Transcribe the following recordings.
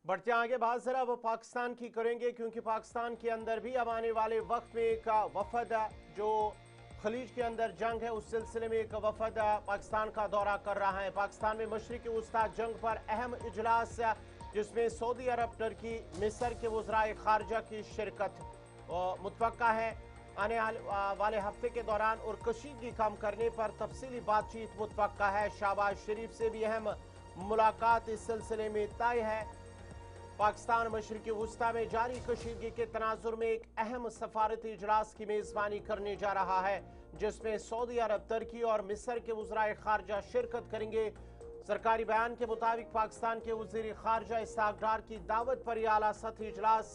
बढ़ते आगे बात जरा अब पाकिस्तान की करेंगे, क्योंकि पाकिस्तान के अंदर भी अब आने वाले वक्त में एक वफद जो खलीज के अंदर जंग है उस सिलसिले में एक वफद पाकिस्तान का दौरा कर रहा है। पाकिस्तान में मशरिकी वस्ता जंग पर अहम इजलास जिसमें सऊदी अरब, टर्की, मिस्र के वज़राए खारजा की शिरकत मुतवक्का है आने वाले हफ्ते के दौरान, और कशीदगी कम करने पर तफसीली बातचीत मुतवक्का है। शहबाज शरीफ से भी अहम मुलाकात इस सिलसिले में तय है। पाकिस्तान मशरिकी वस्ता में जारी कशीदगी के तनाजुर में एक अहम सफारती इजलास की मेजबानी करने जा रहा है, जिसमें सऊदी अरब, तुर्की और मिस्र के वज़राए खारजा शिरकत करेंगे। सरकारी बयान के मुताबिक पाकिस्तान के वज़ीर खारजा इसहाक डार की दावत पर यह आला सतही इजलास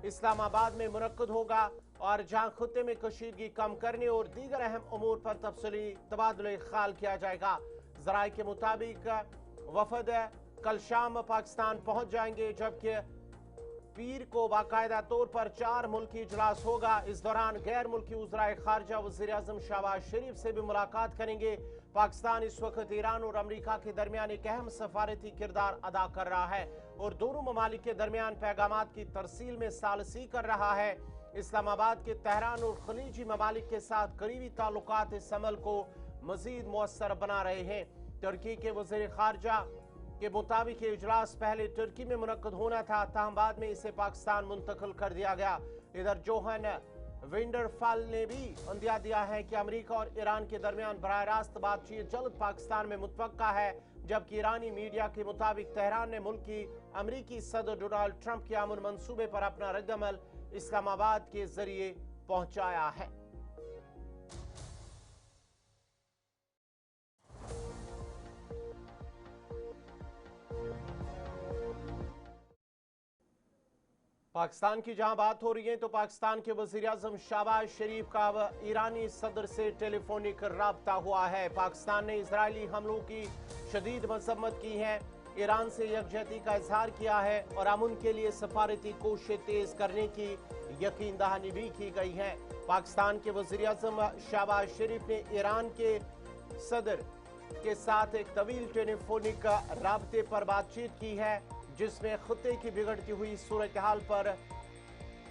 इस्लामाबाद में मुनक्कद होगा, और जहां खुत्ते में कशीदगी कम करने और दीगर अहम अमूर पर तफसीली तबादला ख्याल किया जाएगा। जराए के मुताबिक वफद कल शाम पाकिस्तान पहुंच जाएंगे, जबकि पीर को बाकायदा तौर पर 4 मुल्की इजलास होगा। इस दौरान गैर मुल्की वज़राए खारजा वज़ीर आज़म शहबाज शरीफ से भी मुलाकात करेंगे। पाकिस्तान इस वक्त ईरान और अमरीका के दरमियान एक अहम सफारती किरदार अदा कर रहा है और दोनों ममालिक के दरमियान पैगामात की तरसील में सालसी कर रहा है। इस्लामाबाद के तेहरान और खलीजी ममालिक के साथ करीबी ताल्लुकात इस अमल को मजीद मुअस्सर बना रहे हैं। तुर्की के वज़ीर खारजा के मुताबिक ये इजलास पहले तुर्की में मुनक्कद होना था, ताहम बाद में इसे पाकिस्तान मुंतकिल कर दिया गया। इधर जोहन विंडरफाल ने भी अंदिया दिया है कि अमेरिका और ईरान के दरमियान बराह रास्त बातचीत जल्द पाकिस्तान में मुतवक्का है, जबकि ईरानी मीडिया के मुताबिक तेहरान ने मुल्की अमरीकी सदर डोनाल्ड ट्रंप के अमन मंसूबे पर अपना रद्दअमल इस्लामाबाद के जरिए पहुंचाया है। पाकिस्तान की जहां बात हो रही है तो पाकिस्तान के वज़ीर आज़म शहबाज शरीफ का अब ईरानी सदर से टेलीफोनिक राब्ता हुआ है। पाकिस्तान ने इजरायली हमलों की शदीद मजम्मत की है, ईरान से यकजहती का इजहार किया है और अमन के लिए सफारती कोशिशें तेज करने की यकीन दहानी भी की गई है। पाकिस्तान के वज़ीर आज़म शहबाज शरीफ ने ईरान के सदर के साथ एक तवील टेलीफोनिक राब्ते पर बातचीत की है, जिसमें खत्ते की बिगड़ती हुई सूरत हाल पर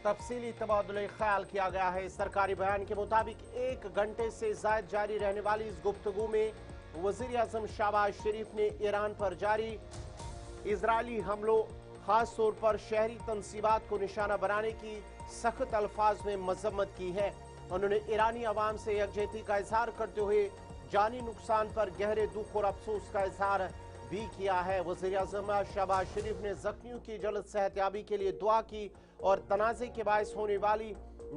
तफसीली तबादला ख्याल किया गया है। सरकारी बयान के मुताबिक 1 घंटे से ज्यादा जारी रहने वाली इस गुफ्तगू में वज़ीर आज़म शहबाज शरीफ ने ईरान पर जारी इजरायली हमलों, खास तौर पर शहरी तनसीबात को निशाना बनाने की सख्त अल्फाज में मजम्मत की है। उन्होंने ईरानी अवाम से यकजहती का इजहार करते हुए जानी नुकसान पर गहरे दुख और अफसोस का इजहार भी किया है। वज़ीर आज़म शहबाज शरीफ ने जख्मियों की जल्द सेहतयाबी के लिए दुआ की और तनाज़े के बायस होने वाली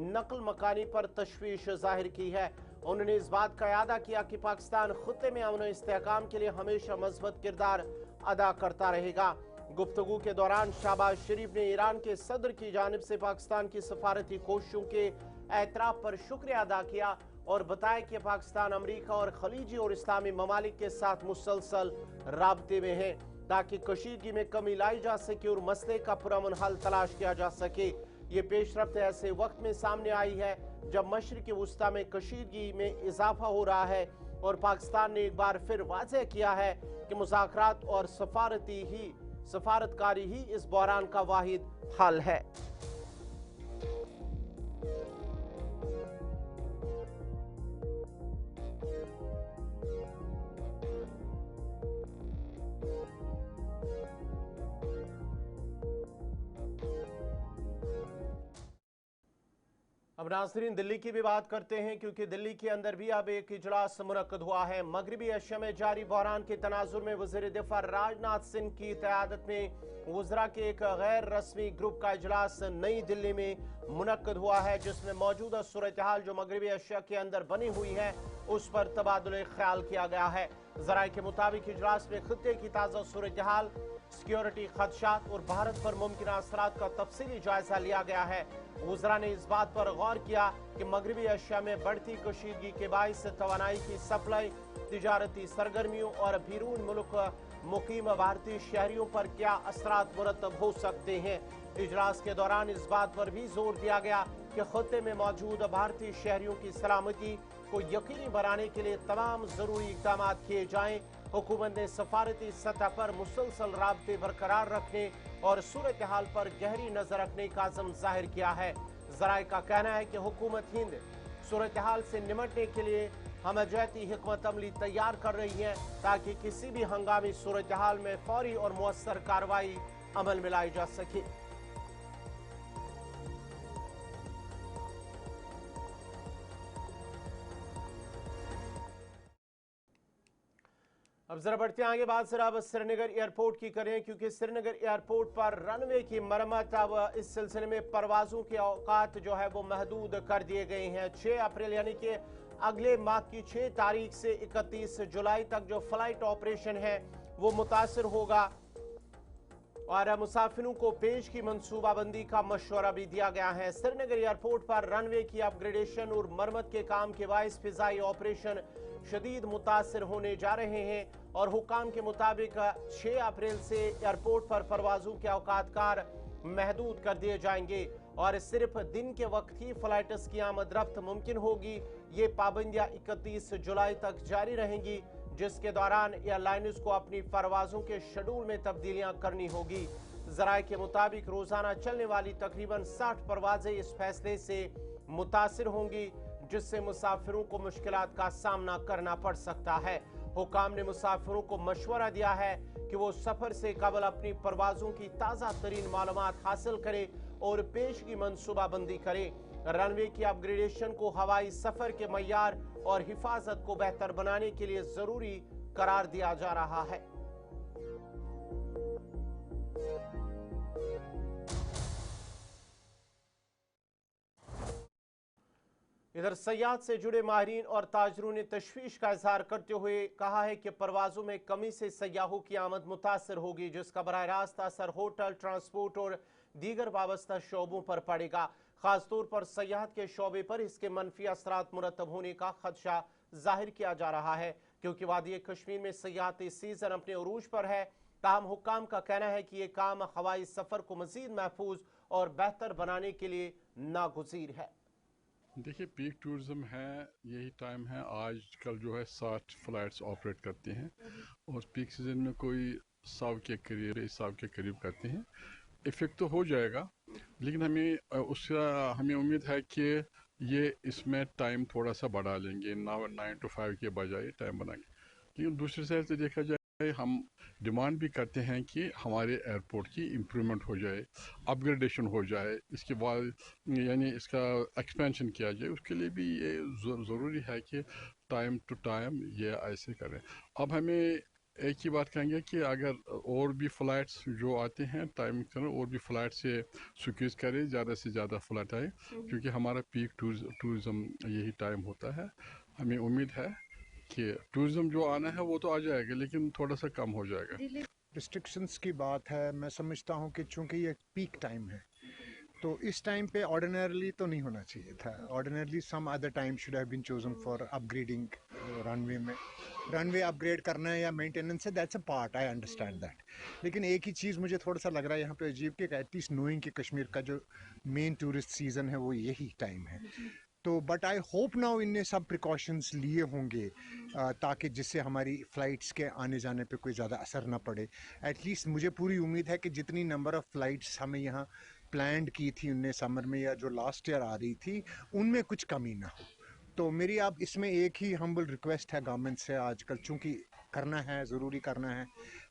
नकल मकानी पर तशवीश जाहिर की है। उन्होंने इस बात का यादा किया कि पाकिस्तान खुत्ते में अमन इस्तेहकाम के लिए हमेशा मजबूत किरदार अदा करता रहेगा। गुफ्तगू के दौरान शहबाज शरीफ ने ईरान के सदर की जानिब से पाकिस्तान की सफारती कोशिशों के एतराफ़ पर शुक्रिया अदा किया और बताया कि पाकिस्तान अमरीका और खलीजी और इस्लामी ममालिक के साथ मुसलसल राब्ते में है, ताकि कशीदगी में कमी लाई जा सके और मसले का पुरअमन हल तलाश किया जा सके। ये पेशरफ्त ऐसे वक्त में सामने आई है जब मशरिकी वस्ता में कशीदगी में इजाफा हो रहा है और पाकिस्तान ने एक बार फिर वाज़ेह किया है कि मुज़ाकरात और सफारतकारी ही इस बहरान का वाहिद हल है। अब नाज़रीन दिल्ली की भी बात करते हैं, क्योंकि दिल्ली के अंदर भी अब एक इजलास मुनक्कद हुआ है। मगरबी एशिया में जारी बहरान के तनाजुर में वज़ीर दिफा राजनाथ सिंह की क़यादत में वज़रा के एक गैर रस्मी ग्रुप का इजलास नई दिल्ली में मुनक्कद हुआ है, जिसमें मौजूदा सूरत हाल जो मगरबी एशिया के अंदर बनी हुई है उस पर तबादुल ख्याल किया गया है। ज़राए के मुताबिक इजलास में खत्ते की ताज़ा सूरत हाल, सिक्योरिटी खदशात और भारत पर मुमकिन असरात का तफसीली जायजा लिया गया है। वज़रा ने इस बात पर गौर किया कि मगरबी एशिया में बढ़ती कशीदगी के बाइस तवानाई की सप्लाई, तिजारती सरगर्मियों और बैरून मुल्क मुकीम भारतीय शहरियों पर क्या असरात मुरतब हो सकते हैं। इजलास के दौरान इस बात पर भी जोर दिया गया कि खत्ते में मौजूद भारतीय शहरियों की सलामती को यकीनी बनाने के लिए तमाम जरूरी इकदाम किए जाएं हुकूमत ने सफारती सतह पर मुसलसल राब्ते बरकरार रखने और सूरत हाल पर गहरी नजर रखने का अज़म जाहिर किया है। जराए का कहना है कि हुकूमत हिंद सूरत हाल से निमटने के लिए हमजहती हिकमत अमली तैयार कर रही है ताकि किसी भी हंगामी सूरत हाल में फौरी और मुअस्सर कार्रवाई अमल में लाई जा सके। अब जरा बढ़ते हैं आगे। बात सिर्फ श्रीनगर एयरपोर्ट की करें क्योंकि श्रीनगर एयरपोर्ट पर रनवे की मरम्मत अब इस सिलसिले में परवाजों के औकात जो है वो महदूद कर दिए गए हैं। 6 अप्रैल यानी कि अगले माह की 6 तारीख से 31 जुलाई तक जो फ्लाइट ऑपरेशन है वो मुतासर होगा और मुसाफिरों को पेश की मनसूबाबंदी का मशवरा भी दिया गया है। श्रीनगर एयरपोर्ट पर रनवे की अपग्रेडेशन और मरम्मत के काम के बायस फिजाई ऑपरेशन शदीद मुतासर होने जा रहे हैं और हुकाम के मुताबिक 6 अप्रैल से एयरपोर्ट पर परवाजों के औकातकार महदूद कर दिए जाएंगे और सिर्फ दिन के वक्त ही फ्लाइट्स की आमद रफ्त मुमकिन होगी। ये पाबंदियां 31 जुलाई तक जारी रहेंगी जिसके दौरान एयरलाइंस को अपनी परवाजों के शेड्यूल में तब्दीलियां करनी होगी। जराए के मुताबिक रोजाना चलने वाली तकरीबन 60 परवाजें इस फैसले से मुतासिर होंगी जिससे मुसाफिरों को मुश्किलात का सामना करना पड़ सकता है। हुकाम ने मुसाफिरों को मशवरा दिया है कि वो सफर से कबल अपनी परवाजों की ताज़ा तरीन मालूमात हासिल करें और पेश की मनसूबाबंदी करें। रनवे की अपग्रेडेशन को हवाई सफर के मय्यार और हिफाजत को बेहतर बनाने के लिए जरूरी करार दिया जा रहा है। इधर सयाहत से जुड़े माहिरीन और ताजरों ने तशवीश का इजहार करते हुए कहा है कि परवाजों में कमी से सयाहों की आमद मुतासर होगी जिसका बराह रास्त असर होटल, ट्रांसपोर्ट और दीगर वाबस्ता शोबों पर पड़ेगा। खासतौर पर सयाहत के शोबे पर इसके मनफी असरात मुरतब होने का खदशा जाहिर किया जा रहा है क्योंकि वादी कश्मीर में सयाहती सीजन अपने उरूज पर है। ताहम हुक्काम का कहना है कि यह काम हवाई सफर को मजीद महफूज और बेहतर बनाने के लिए नागुज़ीर है। देखिए, पीक टूरिज्म है, यही टाइम है। आजकल जो है 60 फ्लाइट्स ऑपरेट करते हैं और पीक सीजन में कोई 100 के करीब करते हैं। इफ़ेक्ट तो हो जाएगा लेकिन हमें उम्मीद है कि ये इसमें टाइम थोड़ा सा बढ़ा लेंगे, 9 to 5 के बजाय टाइम बनाएंगे। लेकिन दूसरी साइड से देखा जाए हम डिमांड भी करते हैं कि हमारे एयरपोर्ट की इम्प्रूवमेंट हो जाए, अपग्रेडेशन हो जाए, इसके बाद यानी इसका एक्सपेंशन किया जाए। उसके लिए भी ये ज़रूरी है कि टाइम टू टाइम ये ऐसे करें। अब हमें एक ही बात कहेंगे कि अगर और भी फ़्लाइट्स जो आते हैं टाइम करें, और भी फ़्लाइट से स्क्वीज़ करें, ज़्यादा से ज़्यादा फ़्लाइट आए क्योंकि हमारा पीक टूरिज़म यही टाइम होता है। हमें उम्मीद है कि टूरिज्म जो आना है वो तो आ जाएगा लेकिन थोड़ा सा कम हो जाएगा। रिस्ट्रिक्शंस की बात है, मैं समझता हूँ कि चूंकि ये पीक टाइम है तो इस टाइम पे ऑर्डिनरली तो नहीं होना चाहिए था। Ordinarily some other time should have been chosen for upgrading runway में। रनवे अपग्रेड करना है या मेंटेनेंस है, that's a part, I understand that. लेकिन एक ही चीज़ मुझे थोड़ा सा लग रहा है यहाँ पे अजीब कि एटलीस्ट नोइंग कि कश्मीर का जो मेन टूरिस्ट सीज़न है वो यही टाइम है। तो बट आई होप नाउ इनने सब प्रिकॉशंस लिए होंगे ताकि जिससे हमारी फ़्लाइट्स के आने जाने पे कोई ज़्यादा असर ना पड़े। एटलीस्ट मुझे पूरी उम्मीद है कि जितनी नंबर ऑफ़ फ़्लाइट्स हमें यहाँ प्लान्ड की थी उनने समर में या जो लास्ट ईयर आ रही थी उनमें कुछ कमी ना हो। तो मेरी आप इसमें एक ही हम्बल रिक्वेस्ट है गवर्नमेंट से, आजकल चूँकि करना है, ज़रूरी करना है,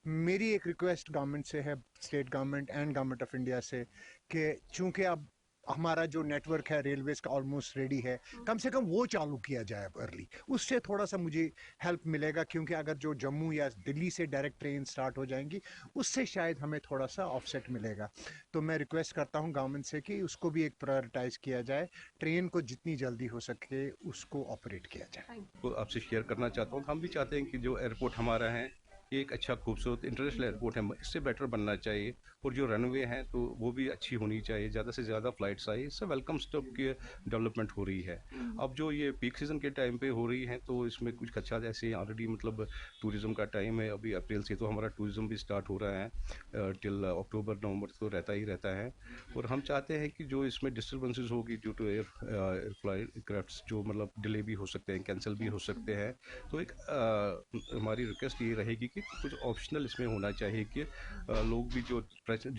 मेरी एक रिक्वेस्ट गवर्नमेंट से है, state government and government of India से, कि चूँकि अब हमारा जो नेटवर्क है रेलवेज़ का ऑलमोस्ट रेडी है, कम से कम वो चालू किया जाए अर्ली। उससे थोड़ा सा मुझे हेल्प मिलेगा क्योंकि अगर जो जम्मू या दिल्ली से डायरेक्ट ट्रेन स्टार्ट हो जाएंगी उससे शायद हमें थोड़ा सा ऑफसेट मिलेगा। तो मैं रिक्वेस्ट करता हूँ गवर्नमेंट से कि उसको भी एक प्रायोरिटाइज़ किया जाए, ट्रेन को जितनी जल्दी हो सके उसको ऑपरेट किया जाए। आपसे शेयर करना चाहता हूँ, हम भी चाहते हैं कि जो एयरपोर्ट हमारा है ये एक अच्छा खूबसूरत इंटरनेशनल एयरपोर्ट है, इससे बेटर बनना चाहिए। और जो रनवे हैं तो वो भी अच्छी होनी चाहिए, ज़्यादा से ज़्यादा फ्लाइट्स आए, इससे वेलकम स्टॉप की डेवलपमेंट हो रही है। अब जो ये पीक सीज़न के टाइम पे हो रही है तो इसमें कुछ खदशा जैसे ऑलरेडी मतलब टूरिज़्म का टाइम है, अभी अप्रैल से तो हमारा टूरिज़्म भी स्टार्ट हो रहा है, टिल अक्टूबर नवंबर तो रहता ही रहता है। और हम चाहते हैं कि जो इसमें डिस्टर्बेंसेस होगी due to air flight crafts जो मतलब डिले भी हो सकते हैं, कैंसिल भी हो सकते हैं, तो एक हमारी रिक्वेस्ट ये रहेगी कि कुछ ऑप्शनल इसमें होना चाहिए कि लोग भी जो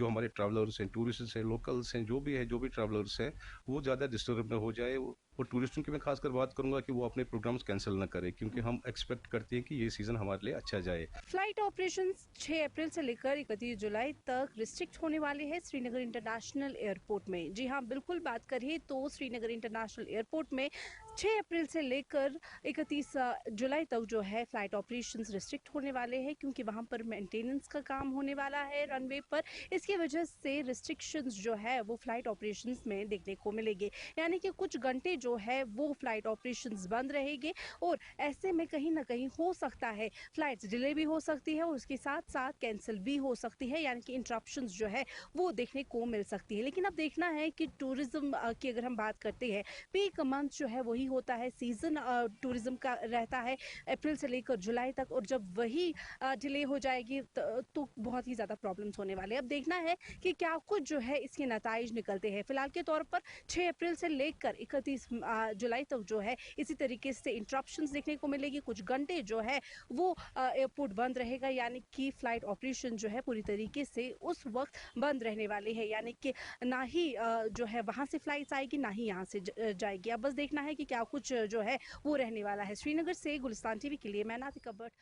हमारे ट्रैवलर्स हैं, टूरिस्ट्स हैं, लोकल्स हैं, जो भी ट्रैवलर्स हैं, वो ज़्यादा डिस्टर्ब ना हो जाए। और टूरिस्टों की मैं खासकर बात करूंगा कि वो अपने प्रोग्राम्स कैंसिल ना करें, क्योंकि हम एक्सपेक्ट करते हैं कि ये सीज़न हमारे लिए अच्छा जाए। फ्लाइट ऑपरेशंस 6 अप्रैल से लेकर 31 जुलाई तक रिस्ट्रिक्ट होने वाले हैं श्रीनगर इंटरनेशनल एयरपोर्ट में। जी हाँ, बिल्कुल बात करें तो श्रीनगर इंटरनेशनल एयरपोर्ट में 6 अप्रैल से लेकर 31 जुलाई तक जो है फ्लाइट ऑपरेशंस रिस्ट्रिक्ट होने वाले हैं, क्योंकि वहां पर मेंटेनेंस का काम होने वाला है रनवे पर। इसकी वजह से रिस्ट्रिक्शंस जो है वो फ्लाइट ऑपरेशंस में देखने को मिलेंगे, यानी कि कुछ घंटे जो है वो फ्लाइट ऑपरेशंस बंद रहेंगे। और ऐसे में कहीं ना कहीं हो सकता है फ्लाइट्स डिले भी हो सकती है और उसके साथ साथ कैंसिल भी हो सकती है, यानी कि इंटरप्शंस जो है वो देखने को मिल सकती है। लेकिन अब देखना है कि टूरिज्म की अगर हम बात करते हैं, पीक मंथ जो है वही होता है, सीजन टूरिज्म का रहता है अप्रैल से लेकर जुलाई तक, और जब वही डिले हो जाएगी तो बहुत ही ज़्यादा प्रॉब्लम्स होने वाले हैं। अब देखना है कि क्या कुछ जो है इसके नताइज निकलते हैं। फिलहाल के तौर पर 6 अप्रैल से लेकर 31 जुलाई तक जो है इसी तरीके से इंटरप्शंस देखने को मिलेगी। कुछ घंटे जो है वो एयरपोर्ट बंद रहेगा, यानी कि फ्लाइट ऑपरेशन जो है पूरी तरीके से उस वक्त बंद रहने वाले हैं, यानी कि ना ही जो है वहां से फ्लाइट्स आएगी ना ही यहाँ से जाएगी। अब बस देखना है कि क्या कुछ जो है वो रहने वाला है। श्रीनगर से गुलिस्तान टीवी के लिए मैं नातिका भट्ट।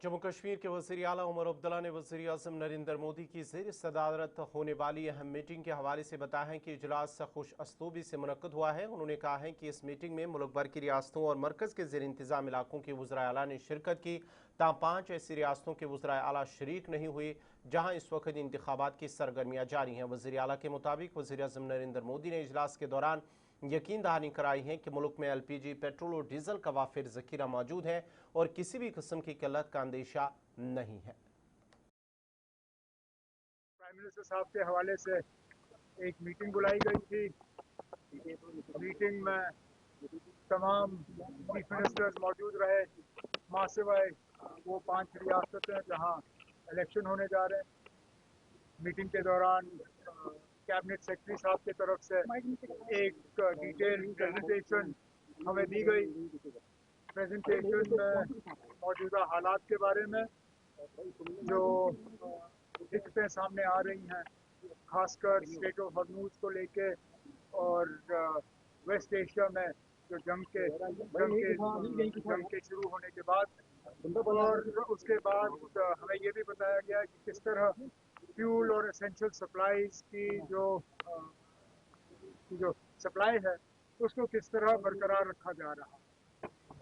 जम्मू कश्मीर के वज़ीर आला उमर अब्दुल्ला ने वज़ीर आज़म नरेंद्र मोदी की ज़ेर सदारत होने वाली अहम मीटिंग के हवाले से बताया है कि इजलास खुश असलूबी से मुनक़्क़द हुआ है। उन्होंने कहा है कि इस मीटिंग में मुल्क भर की रियासतों और मरकज़ के ज़ेर इंतज़ाम इलाकों के वज़राए आला ने शिरकत की। ताम 5 ऐसी रियासतों के वज़राए आला शरीक नहीं हुए जहाँ इस वक्त इंतखाबात की सरगर्मियाँ जारी हैं। वज़ीर आला के मुताबिक वज़ीर आज़म नरेंद्र मोदी ने इजलास के दौरान यकीन दहानी कराई है कि मुल्क में LPG, पेट्रोल और डीजल का वाफिर ज़ख़ीरा मौजूद है और किसी भी किस्म की किल्लत का अंदेशा नहीं है। प्राइम मिनिस्टर साहब के हवाले से एक मीटिंग बुलाई गई थी। मीटिंग में तमाम चीफ मिनिस्टर्स मौजूद रहे, मां सिवाय वो 5 रियासतें जहां इलेक्शन होने जा रहे हैं। मीटिंग के दौरान कैबिनेट सेक्रेटरी साहब की तरफ से एक डिटेल प्रेजेंटेशन हमें दी गई। प्रेजेंटेशन में मौजूदा हालात के बारे में जो दिक्कतें सामने आ रही हैं, खासकर स्टेट ऑफ हॉर्मूज को लेके और वेस्ट एशिया में जो जंग के शुरू होने के बाद, और उसके बाद हमें ये भी बताया गया कि किस तरह फ्यूल और एसेंशियल सप्लाईज की जो सप्लाई है उसको किस तरह बरकरार रखा जा रहा है।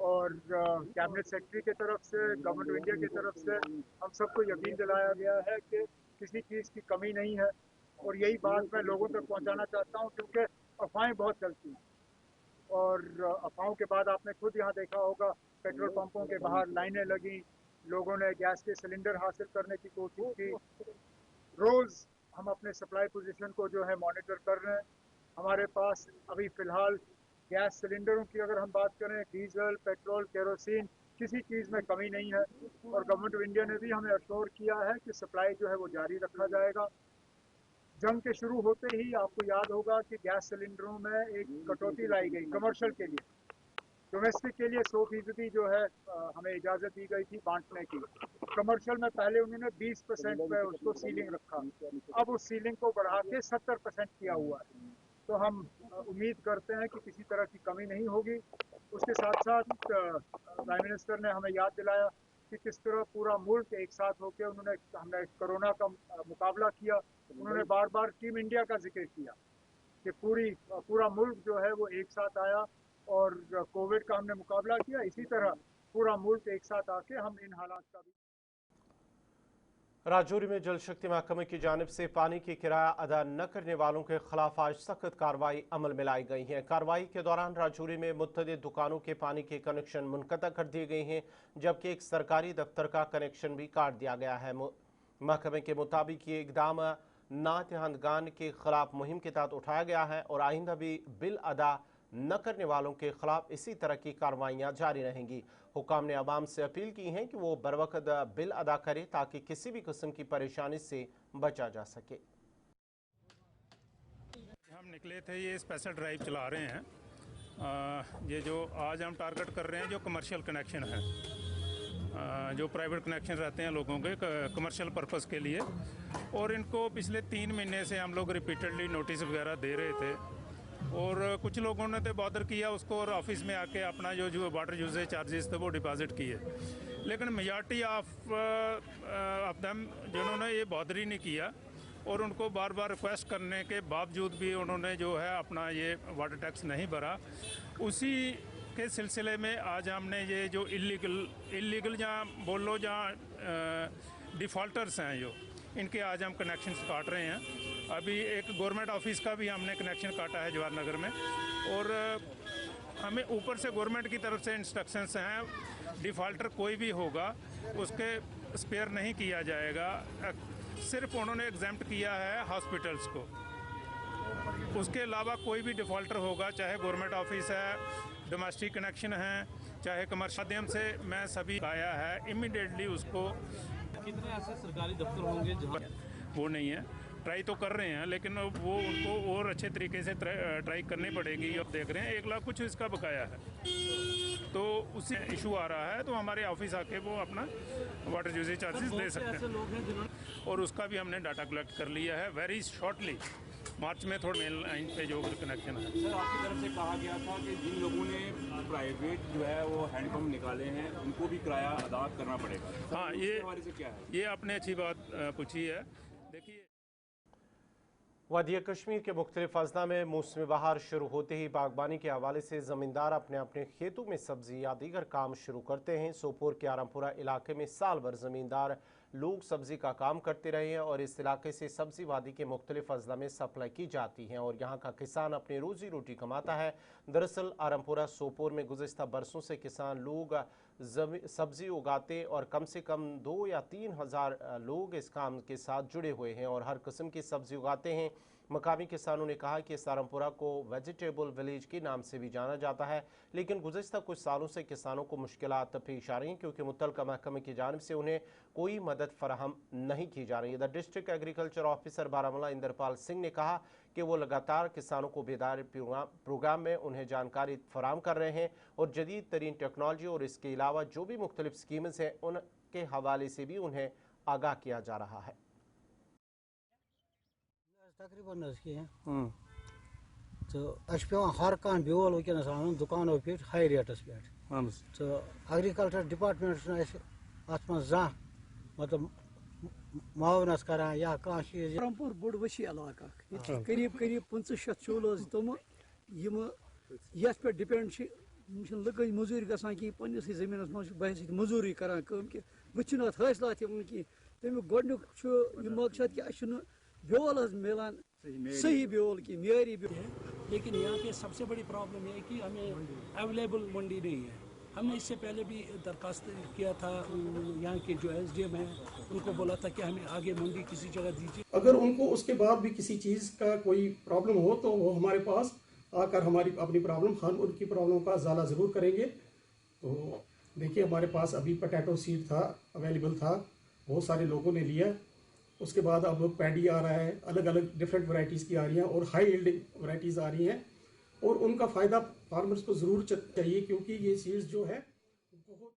और कैबिनेट सेक्रेटरी की तरफ से, गवर्नमेंट ऑफ इंडिया की तरफ से हम सबको यकीन दिलाया गया है कि किसी चीज़ की कमी नहीं है। और यही बात मैं लोगों तक पहुंचाना चाहता हूं, क्योंकि अफवाहें बहुत चलती हैं और अफवाहों के बाद आपने खुद यहाँ देखा होगा पेट्रोल पंपों के बाहर लाइनें लगी, लोगों ने गैस के सिलेंडर हासिल करने की कोशिश की। रोज़ हम अपने सप्लाई पोजीशन को जो है मॉनिटर कर रहे हैं। हमारे पास अभी फ़िलहाल गैस सिलेंडरों की अगर हम बात करें, डीजल, पेट्रोल, केरोसिन, किसी चीज़ में कमी नहीं है। और गवर्नमेंट ऑफ इंडिया ने भी हमें अश्योर किया है कि सप्लाई जो है वो जारी रखा जाएगा। जंग के शुरू होते ही आपको याद होगा कि गैस सिलेंडरों में एक कटौती लाई गई कमर्शियल के लिए। डोमेस्टिक के लिए 100% जो है हमें इजाज़त दी गई थी बांटने की। कमर्शियल में पहले उन्होंने 20% पे उसको सीलिंग रखा, अब उस सीलिंग को बढ़ा के 70% किया हुआ है। तो हम उम्मीद करते हैं कि किसी तरह की कमी नहीं होगी। उसके साथ साथ प्राइम मिनिस्टर ने हमें याद दिलाया कि किस तरह पूरा मुल्क एक साथ होकर हमने कोरोना का मुकाबला किया। उन्होंने बार बार टीम इंडिया का जिक्र किया कि पूरा मुल्क जो है वो एक साथ आया और कोविड का हमने मुकाबला किया। इसी तरह पूरा मुल्क एक साथ आके हम इन हालात का भी राजौरी में जल शक्ति महकमे की जानिब से पानी की किराया अदा न करने वालों के खिलाफ आज सख्त कार्रवाई अमल में लाई गई है। कार्रवाई के दौरान राजौरी में मुतअद्दिद दुकानों के पानी के कनेक्शन मुनक़ता कर दिए गए हैं, जबकि एक सरकारी दफ्तर का कनेक्शन भी काट दिया गया है। महकमे के मुताबिक ये इकदाम नातहंदगान के खिलाफ मुहिम के तहत उठाया गया है और आइंदा भी बिल अदा न करने वालों के खिलाफ इसी तरह की कार्रवाइयाँ जारी रहेंगी। हुकाम ने अवाम से अपील की है कि वो बरवक्त बिल अदा करें ताकि किसी भी किस्म की परेशानी से बचा जा सके। हम निकले थे, ये स्पेशल ड्राइव चला रहे हैं। ये जो आज हम टारगेट कर रहे हैं जो कमर्शियल कनेक्शन है, जो प्राइवेट कनेक्शन रहते हैं लोगों के कमर्शियल पर्पस के लिए, और इनको पिछले 3 महीने से हम लोग रिपीटेडली नोटिस वगैरह दे रहे थे और कुछ लोगों ने तो बॉदर किया उसको और ऑफिस में आके अपना जो वाटर यूजेज चार्जेस थे वो डिपॉजिट किए, लेकिन मेजॉरिटी ऑफ देम जिन्होंने ये बॉदर ही नहीं किया और उनको बार बार रिक्वेस्ट करने के बावजूद भी उन्होंने जो है अपना ये वाटर टैक्स नहीं भरा। उसी के सिलसिले में आज हमने ये जो इलीगल जहाँ बोल लो जहाँ डिफ़ॉल्टर्स हैं जो इनके आज हम कनेक्शन काट रहे हैं। अभी एक गवर्नमेंट ऑफिस का भी हमने कनेक्शन काटा है जवाहर नगर में, और हमें ऊपर से गवर्नमेंट की तरफ से इंस्ट्रक्शंस हैं, डिफ़ॉल्टर कोई भी होगा उसके स्पेयर नहीं किया जाएगा। सिर्फ उन्होंने एग्जैम्प्ट किया है हॉस्पिटल्स को, उसके अलावा कोई भी डिफ़ॉल्टर होगा, चाहे गवर्नमेंट ऑफिस है, डोमेस्टिक कनेक्शन है, चाहे कमर्शियल माध्यम से, मैं सभी आया है इमीडिएटली उसको। कितने ऐसे सरकारी दफ्तर होंगे जहाँ वो नहीं है, ट्राई तो कर रहे हैं लेकिन वो उनको और अच्छे तरीके से ट्राई करनी पड़ेगी। अब देख रहे हैं 1 लाख कुछ इसका बकाया है, तो उससे इशू आ रहा है, तो हमारे ऑफिस आके वो अपना वाटर यूजेज चार्जेस दे सकते हैं लोग हैं जिन्होंने, और उसका भी हमने डाटा कलेक्ट कर लिया है। वेरी शॉर्टली मार्च में थोड़ा मेन लाइन पे जो कनेक्शन है। सर आपकी तरफ से कहा गया था कि जिन लोगों ने प्राइवेट जो है वो हैंडपम्प निकाले हैं उनको भी किराया अदा करना पड़ेगा। हाँ, ये हमारे से क्या है, ये आपने अच्छी बात पूछी है। देखिए, वादिया कश्मीर के मुख्तलिफ अजला में मौसम बहार शुरू होते ही बागबानी के हवाले से ज़मींदार अपने अपने खेतों में सब्ज़ी या दीगर काम शुरू करते हैं। सोपोर के आरामपुरा इलाके में साल भर ज़मींदार लोग सब्ज़ी का काम करते रहे हैं और इस इलाके से सब्ज़ी वादी के मुख्तलिफ अजला में सप्लाई की जाती हैं और यहाँ का किसान अपनी रोज़ी रोटी कमाता है। दरअसल आरामपुरा सोपोर में गुज़िश्ता बरसों से किसान लोग सब्ज़ी उगाते और कम से कम 2 या 3 हज़ार लोग इस काम के साथ जुड़े हुए हैं और हर किस्म की सब्ज़ी उगाते हैं। मकामी किसानों ने कहा कि सारमपुरा को वेजिटेबल विलेज के नाम से भी जाना जाता है, लेकिन गुज़िश्ता कुछ सालों से किसानों को मुश्किलात पेश आ रही हैं क्योंकि मुतल्लिका महकमे की जानिब से उन्हें कोई मदद फराहम नहीं की जा रही है। The district agriculture officer Baramulla Inderpal Singh ने कहा कि वो लगातार किसानों को बेदार प्रोग्राम में उन्हें जानकारी फराहम कर रहे हैं और जदीद तरीन टेक्नोलॉजी और इसके अलावा जो भी मुख्तलिफ स्कीम्स हैं उनके हवाले से भी उन्हें आगाह किया जा रहा है। तकरीबन तो पे हर कह बेल वनस अन दुकानों पे हाई रेटस पे तो एग्रीकल्चर डिपार्टमेंट अत जा मतलब मावनस करान या कह चीज रामपुर बोड़ वसी इलाका करीब करीब 500 चूल्ह तम ये पे डिपेंड लुक मजूरी गसान कि पन्नस जमीन मज बहस मजूरी करान कि वह हासिलात कि तमिक गोडनुक मकसद कि ब्योल मिलान सही ब्योल की मेरी ब्योल। लेकिन यहाँ पे सबसे बड़ी प्रॉब्लम ये है कि हमें अवेलेबल मंडी नहीं है। हमने इससे पहले भी दरखास्त किया था, यहाँ के जो SDM है उनको बोला था कि हमें आगे मंडी किसी जगह दीजिए। अगर उनको उसके बाद भी किसी चीज़ का कोई प्रॉब्लम हो तो वो हमारे पास आकर हमारी अपनी प्रॉब्लम हम उनकी प्रॉब्लम का ज़ाला ज़रूर करेंगे। तो देखिए हमारे पास अभी पोटैटो सीड था, अवेलेबल था, बहुत सारे लोगों ने लिया। उसके बाद अब पैडी आ रहा है, अलग अलग डिफरेंट वैरायटीज़ की आ रही हैं और हाई यील्डिंग वैरायटीज़ आ रही हैं और उनका फ़ायदा फार्मर्स को ज़रूर चाहिए क्योंकि ये सीड्स जो है बहुत।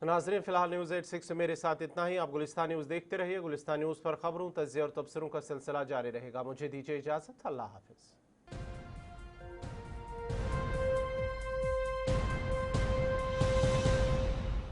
नाज़रीन, फिलहाल न्यूज़ 86 से मेरे साथ इतना ही। आप गुलिस्तान न्यूज़ देखते रहिए। गुलिस्तान न्यूज़ पर खबरों, तज़्किया और तबसरों का सिलसिला जारी रहेगा। मुझे दीजिए इजाज़त। अल्लाह हाफ़िज़।